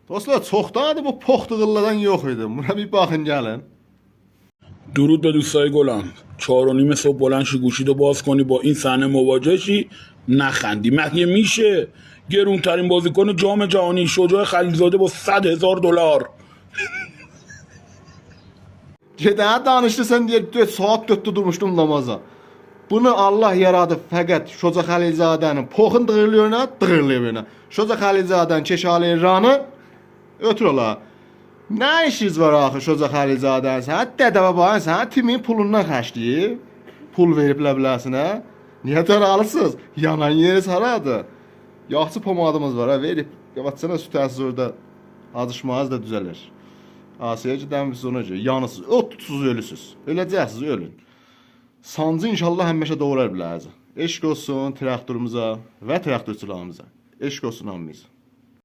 Dostlar, çoxdandır bu poxtığılladan yox idi. Buna bir baxın gəlin. درود به دوستای گلم 4:30 صبح بلند شی گوشیدو باز کنی با این صحنه مواجه شی نخندی مگه میشه گرونترین بازیکن جام جهانی شجاع خلیلزاده با $100,000 Gedə danışırsan deyə 4 saat 4-də durmuşdum namaza. Bunu Allah yaradıb fəqət Şoca Xəlilzadənin poxun dığırlıyona, dığırlıyona. Şoca Xəlilzadənin Keşaleyranı ötür ola. Nə işiniz var axı Şoca Xəlilzadənin? Sən dədə babanın sən timin pulundan xərcləyib, pul veriblər biləsinə. Niyə daralısınız? Yanan yeriz haradır? Yaxşı pomadımız var ha, verib. Qabatsana süt təsiz orada acışmaz da düzəlir. Asiyə gedən biz ona görə yanısız, otsuz ölüsüz. Öləcəksiniz, ölün. Sancı inşallah həmişə doğrar biləriz. Eşq olsun traktorumuza və traktorçularımıza. Eşq olsun hamımız.